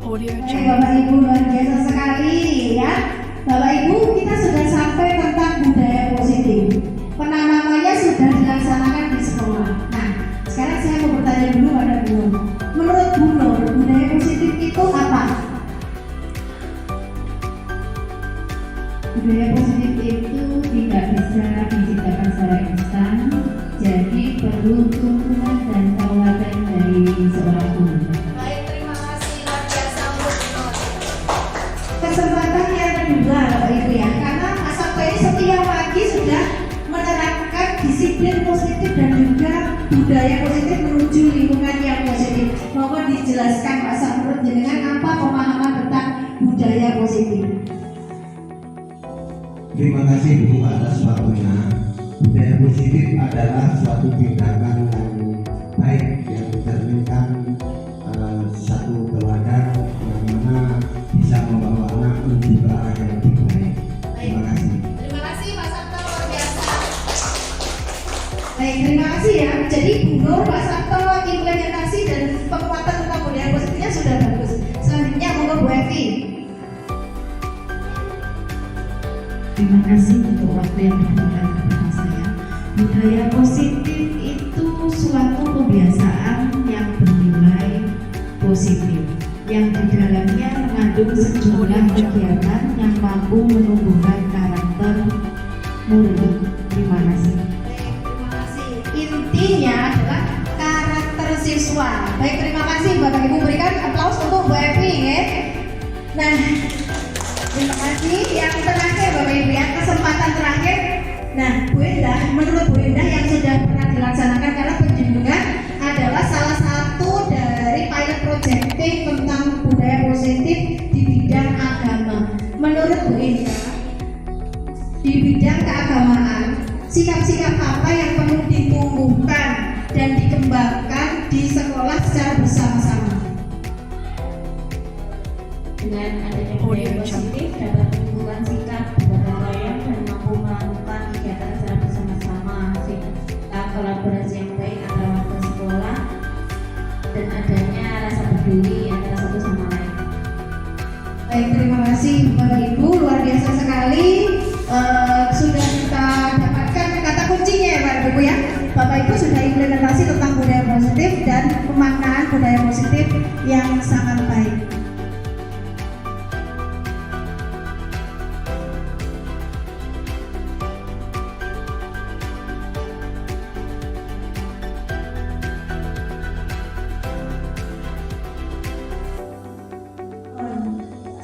Bapak Ibu luar biasa sekali ya. Bapak Ibu, kita sudah sampai tentang budaya positif. Penanamannya sudah dilaksanakan di sekolah. Nah, sekarang saya mau bertanya dulu pada Bu Nur. Menurut Bu Nur, budaya positif itu apa? Budaya positif itu tidak bisa diciptakan secara instan, jadi perlu tuntunan dan tawaran dari seorang guru. Baik, terima kasih luar biasa untuk Bu Nur. Kesempatan yang kedua Bapak Ibu ya, karena Mas Sabto ini setiap pagi sudah menerapkan disiplin positif dan juga budaya positif menuju lingkungan yang positif. Mohon dijelaskan Pak Sabto dengan apa pemahaman tentang budaya positif. Terima kasih Bu atas waktunya. Budaya positif adalah suatu tindakan yang baik yang mencerminkan satu teladan yang mana bisa membawa anak menuju ke arah yang lebih baik. Terima kasih. Terima kasih Pak Sabto, luar biasa. Baik, terima kasih ya. Jadi Bu Nur, Pak Sabto implementasi dan penguatan tentang budaya positifnya sudah bagus. Selanjutnya monggo Bu Evi. Terima kasih untuk waktu yang diberikan kepada saya. Budaya positif itu suatu kebiasaan yang bernilai positif, yang di dalamnya mengandung sejumlah kegiatan yang mampu menumbuhkan karakter murid. Terima kasih. Terima kasih. Intinya adalah karakter siswa. Baik, terima kasih Bapak Ibu, berikan aplaus untuk Bu Evi ya. Nah, terima kasih. Yang terakhir Bapak Ibu ya, kesempatan terakhir. Nah, Bu Endah, menurut Bu Endah yang sudah pernah dilaksanakan karena penjunjungan adalah salah satu dari pilot projecting tentang budaya positif di bidang agama. Menurut Bu Endah, di bidang keagamaan, sikap-sikap apa yang perlu ditumbuhkan dan dikembangkan di sekolah secara bersama-sama? Dengan adanya budaya positif dapat menimbulkan sikap bergotong royong dan mampu melakukan kegiatan secara bersama-sama, serta kolaborasi yang baik antara warga sekolah dan adanya rasa peduli antara satu sama lain. Baik, terima kasih Bapak Ibu, luar biasa sekali. Sudah kita dapatkan kata kuncinya ya Bapak Ibu ya. Bapak Ibu sudah implementasi tentang budaya positif dan pemaknaan budaya positif yang sangat baik.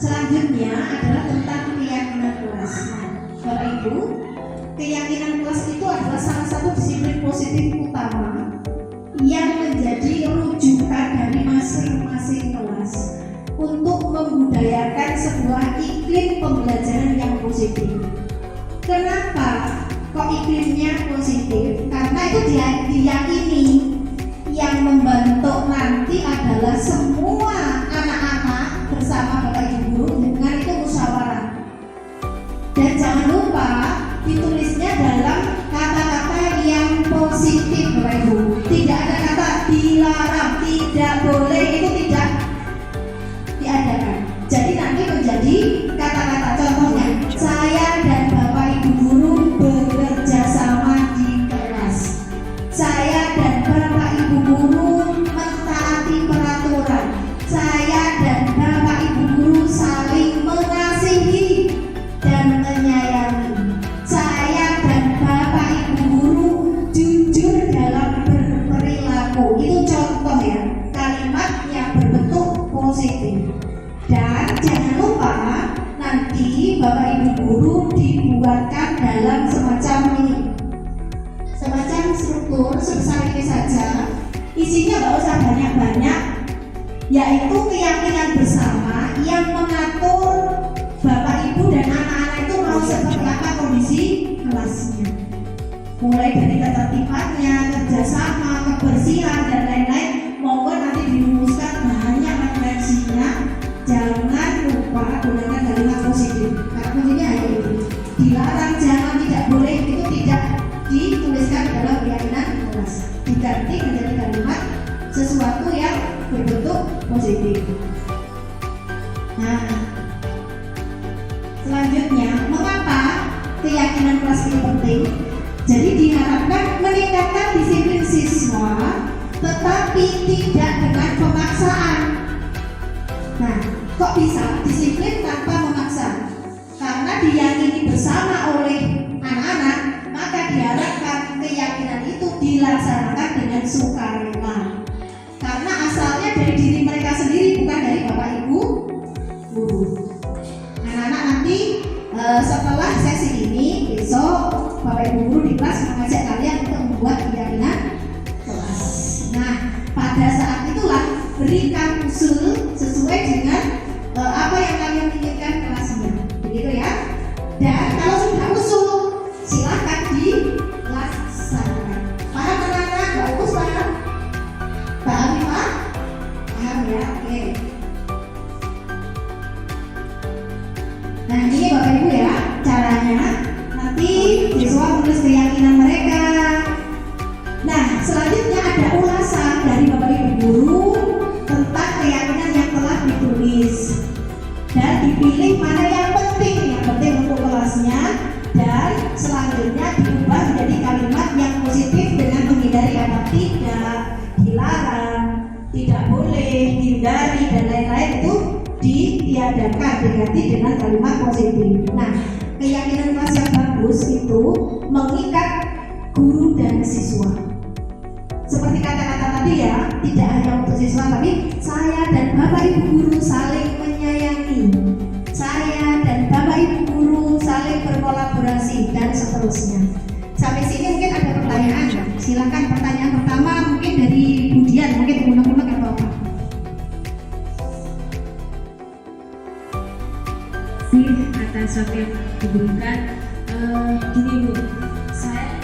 Selanjutnya adalah tentang keyakinan kelas. Bapak Ibu, keyakinan kelas itu adalah salah satu disiplin positif utama yang menjadi rujukan dari masing-masing kelas untuk membudayakan sebuah iklim pembelajaran yang positif. Kenapa kok iklimnya positif? Karena itu diyakini yang membentuk nanti adalah semua anak-anak bersama Bapak Ibu guru dengan itu musyawarah. Dan jangan lupa ditulisnya dalam kata-kata yang positif Bapak Ibu. Tidak ada kata dilarang, tidak boleh, itu tidak diadakan. Jadi nanti menjadi kata-kata contohnya, saya dan Bapak Ibu guru bekerja sama di kelas. Saya dan Bapak Ibu guru mentaati peraturan. Saya dan Bapak Ibu guru saling mengasihi dan menyayangi. Saya dan Bapak Ibu guru jujur dalam berperilaku. Itu contoh ya, kalimat yang berbentuk positif. Dan jangan lupa nanti Bapak Ibu guru dibuatkan dalam semacam ini, semacam struktur sebesar ini saja. Isinya nggak usah banyak-banyak, yaitu keyakinan bersama yang mengatur Bapak Ibu dan anak-anak itu mau seperti apa kondisi kelasnya. Mulai dari ketertibannya, kerjasama, kebersihan dan lain-lain. Monggo nanti dirumuskan banyak referensinya. Jangan lupa gunakan kalimat positif. Karena kuncinya hanya itu. Dilarang, jangan, tidak boleh itu tidak dituliskan dalam keyakinan kelas. Diganti menjadi kalimat sesuatu yang berbentuk positif. penting. Jadi diharapkan meningkatkan disiplin siswa, tetapi tidak dengan pemaksaan. Nah, kok bisa disiplin tanpa memaksa? Karena diyakini bersama oleh anak-anak, maka diharapkan keyakinan itu dilaksanakan dengan sukarela. Karena asalnya dari diri mereka sendiri, bukan dari Bapak Ibu guru. Anak-anak nanti setelah sesi ini, besok Bapak Ibu guru di kelas mengajak kalian untuk membuat keyakinan kelas. Nah, pada saat itulah berikan usul sesuai dengan apa yang kalian inginkan kelasnya, begitu ya. Dan kalau sudah usul, silakan dilaksanakan. Paham anak-anak? Mbak Uus paham? Mbak Amifah? Paham ya? Oke. Nah, ini Bapak Ibu ya caranya. Nanti siswa menulis keyakinan mereka. Nah, selanjutnya ada ulasan dari Bapak Ibu guru tentang keyakinan yang telah ditulis dan dipilih mana yang penting untuk kelasnya, dan selanjutnya diubah menjadi kalimat yang positif dengan menghindari kata tidak, dilarang, tidak boleh, dihindari dan lain-lain itu ditiadakan, diganti dengan kalimat positif. Nah, keyakinan kelas yang bagus itu mengikat guru dan siswa. Seperti kata-kata tadi ya, tidak hanya untuk siswa, tapi saya dan Bapak Ibu guru saling menyayangi, saya dan Bapak Ibu guru saling berkolaborasi, dan seterusnya. Sampai sini mungkin ada pertanyaan. Silakan pertanyaan pertama mungkin dari Budian, mungkin unek-unek atau apa. Atas apa yang diberikan, gini Bu, saya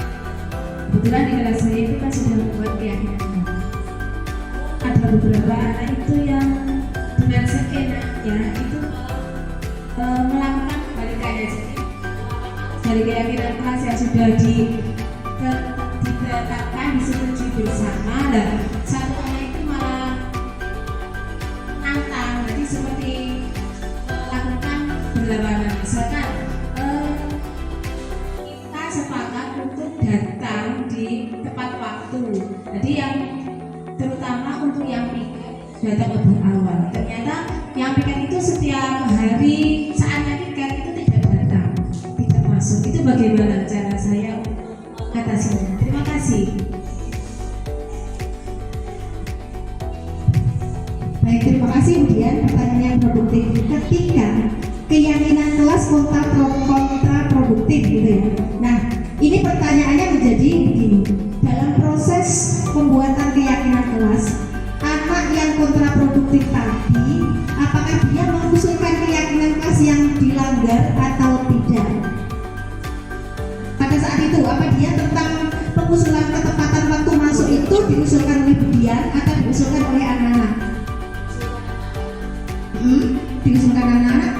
kebetulan di kelas saya itu kan sudah membuat keyakinan. Ada beberapa anak itu yang dengan sekenanya itu melakukan kebalikannya. Dari keyakinan kelas yang sudah ditetapkan, disetujui bersama, dan satu anak itu malah nantang, jadi seperti melakukan berlawanan. Misalkan kita sepakat untuk datang di tepat waktu, jadi yang terutama untuk yang piket datang lebih awal. Ternyata yang piket itu setiap hari saatnya piket itu tidak datang, tidak masuk. Itu bagaimana cara saya mengatasinya? Terima kasih. Baik, terima kasih. Kemudian pertanyaan yang produktif. Ketika keyakinan kelas kontraproduktif gitu ya. Nah, ini pertanyaannya menjadi begini. Dalam proses pembuatan keyakinan kelas, anak yang kontraproduktif tadi, apakah dia mengusulkan keyakinan kelas yang dilanggar atau tidak? Pada saat itu, apa dia tentang pengusulan ketepatan waktu masuk itu diusulkan oleh Budian atau diusulkan oleh anak-anak? Diusulkan anak-anak?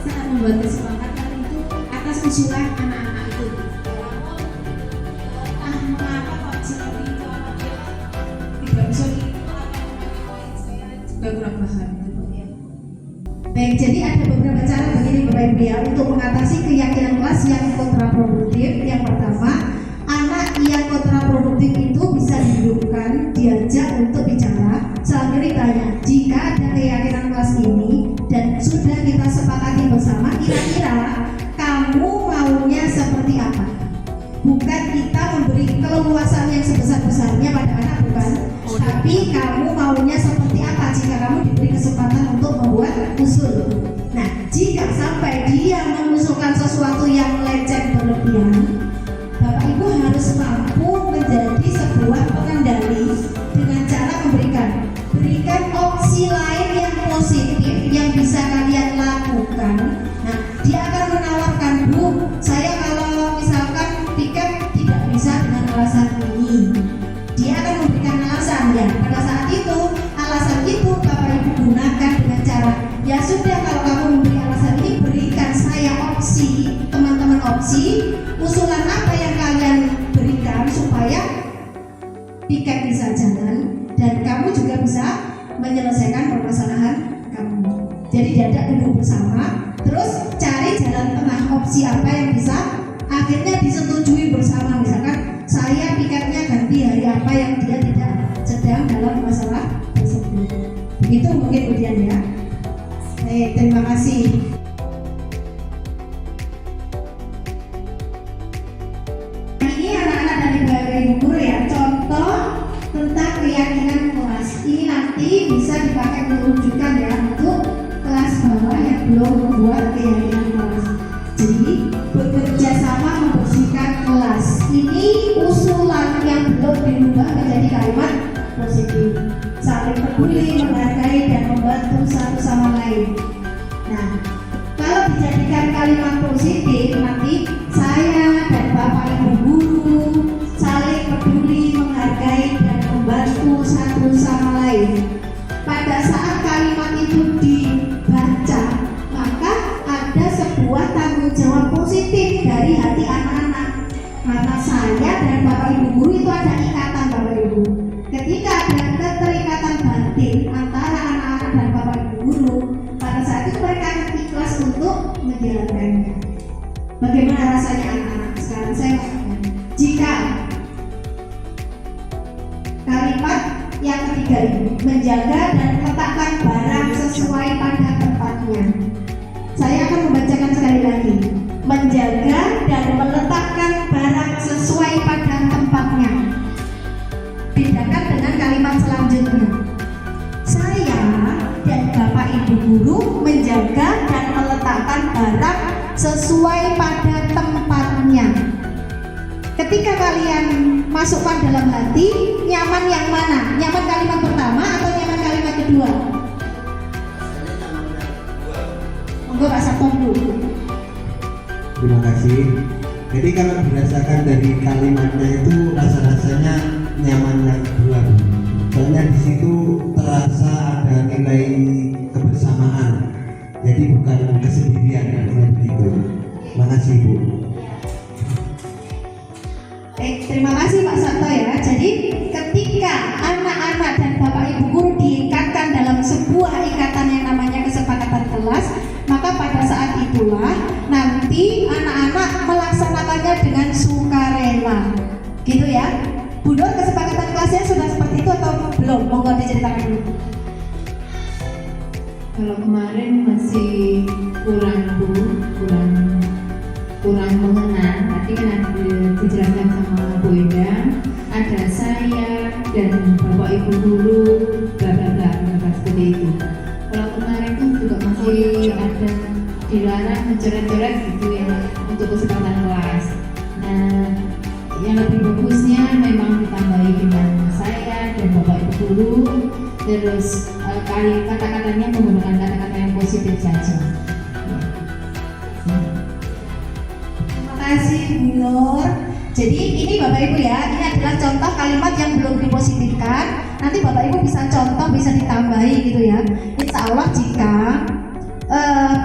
Saat membuat kesepakatan itu atas usulan anak-anak itu. Mengapa kok seperti itu? Tidak bisa saya juga kurang paham. Baik, jadi ada beberapa cara begini Bapak Ibu ya untuk mengatasi keyakinan kelas yang kontraproduktif. Yang pertama, anak yang kontraproduktif itu bisa didudukkan, diajak untuk bicara. Selanjutnya ditanya, jika ada keyakinan kelas ini dan sudah kita sepakati bersama, kira-kira kamu maunya seperti apa? Bukan kita memberi keleluasan yang sebesar-besarnya pada anak, bukan, tapi kamu maunya seperti apa jika kamu diberi kesempatan untuk membuat usul. Nah, jika sampai dia mengusulkan sesuatu yang lecet berlebihan, Bapak Ibu harus mampu menjadi sebuah pengendali dengan cara berikan opsi lain yang positif yang bisa kalian lakukan. Nah, dia akan menawarkan, Bu, saya kalau misalkan tiket tidak bisa dengan alasan ini. Dia akan memberikan alasan ya. Pada saat itu, alasan itu Bapak Ibu gunakan dengan cara, ya sudah kalau kamu memberi alasan ini, berikan saya opsi, teman-teman opsi, usulan apa yang kalian berikan supaya tiket bisa jalan dan kamu juga bisa menyelesaikan permasalahan kamu. Jadi diajak duduk bersama, terus cari jalan jalan tengah, opsi apa yang bisa akhirnya disetujui bersama. Misalkan saya piketnya ganti hari apa yang dia tidak sedang dalam masalah tersebut. Itu mungkin kemudian ya. Terima kasih. Ini anak-anak dari Bapak Ibu guru ya, contoh tentang keyakinan kelas. Ini nanti bisa dipakai untuk rujukan ya untuk kelas bawah yang belum membuat keyakinan kelas. Jadi bekerja sama membersihkan kelas. Ini usulan yang belum dirubah menjadi kalimat positif. Saling peduli, menghargai dan membantu satu sama lain. Nah, kalau dijadikan kalimat positif nanti saya dan Bapak Ibu guru saling peduli, menghargai dan membantu satu sama lain. Pada saat kalimat itu dibaca, maka ada sebuah tanggung jawab positif dari hati anak-anak. Karena saya dan Bapak Ibu guru itu ada ikatan Bapak Ibu. Ketika ada keterikatan batin antara anak-anak dan Bapak Ibu guru, pada saat itu mereka akan ikhlas untuk menjalankannya. Bagaimana rasanya anak-anak? Sekarang saya mau jika kalimat yang ketiga ini menjaga dan meletakkan barang sesuai pada tempatnya. Saya akan membacakan sekali lagi. Menjaga dan meletakkan barang sesuai pada tempatnya. Bedakan dengan kalimat selanjutnya. Saya dan Bapak Ibu guru menjaga dan meletakkan barang sesuai pada tempatnya. Ketika kalian masukkan dalam hati, nyaman yang mana? Nyaman kalimat pertama atau nyaman kalimat kedua? Monggo Pak Satpam dulu. Terima kasih. Jadi kalau berdasarkan dari kalimatnya itu rasa-rasanya nyaman yang kedua. Soalnya di situ terasa ada nilai kebersamaan. Jadi bukan kesendirian artinya begitu. Terima kasih Bu. Terima kasih Pak Sabto ya. Jadi ketika anak-anak dan Bapak Ibu guru diikatkan dalam sebuah ikatan yang namanya kesepakatan kelas, maka pada saat itulah nanti anak-anak melaksanakannya dengan sukarela. Gitu ya. Bu Nur, kesepakatan kelasnya sudah seperti itu atau belum? Monggo diceritakan dulu. Kalau kemarin masih kurang mengenal, tadi kan ada dijelaskan sama Bu Endang, ada saya dan Bapak Ibu guru, bla seperti itu. Kalau kemarin kan juga masih ada dilarang mencoret-coret gitu ya untuk kesempatan kelas. Nah, yang lebih bagusnya memang ditambahi dengan saya dan Bapak Ibu guru, terus kata-katanya menggunakan kata-kata yang positif saja. Terima kasih Bu Nur. Jadi ini Bapak Ibu ya, ini adalah contoh kalimat yang belum dipositifkan. Nanti Bapak Ibu bisa contoh, bisa ditambahi gitu ya. Insya Allah jika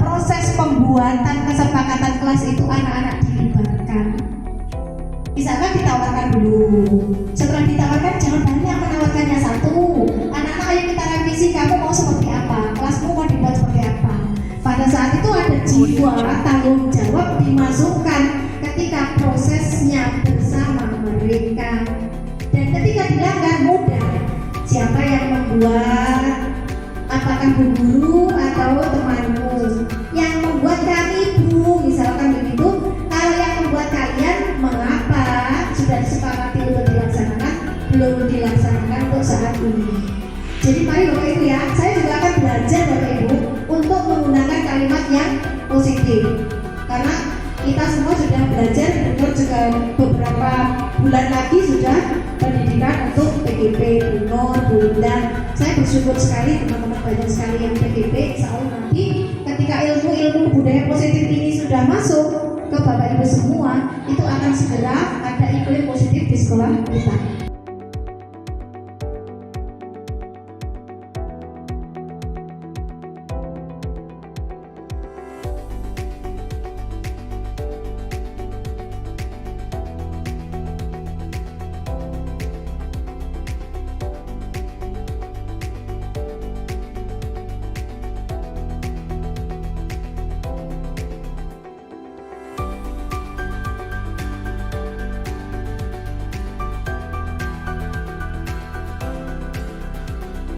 proses pembuatan kesepakatan kelas itu anak-anak dilibatkan. Misalkan ditawarkan dulu. Setelah ditawarkan jangan banyak menawarkannya satu. Anak-anak ayo kita revisi, kamu mau seperti apa? Kelasmu mau dibuat seperti apa? Pada saat itu ada jiwa tanggung jawab dimasukkan ketika prosesnya bersama mereka. Dan ketika dilanggar mudah. Siapa yang membuat? Apakah Bu Guru atau temanmu? Yang membuat kami Bu, misalkan begitu. Kalau yang membuat kalian mengapa? Sudah disepakati untuk dilaksanakan, belum dilaksanakan untuk saat ini. Jadi mari Bapak Ibu ya, saya juga akan belajar Bapak Ibu untuk menggunakan kalimat yang positif. Karena kita semua sudah belajar, betul juga beberapa bulan lagi sudah pendidikan untuk PGP, Bu Nur, Bu Linda. Saya bersyukur sekali teman-teman banyak sekali yang PGP. Insya Allah nanti ketika ilmu-ilmu budaya positif ini sudah masuk ke Bapak Ibu semua, itu akan segera ada iklim positif di sekolah kita.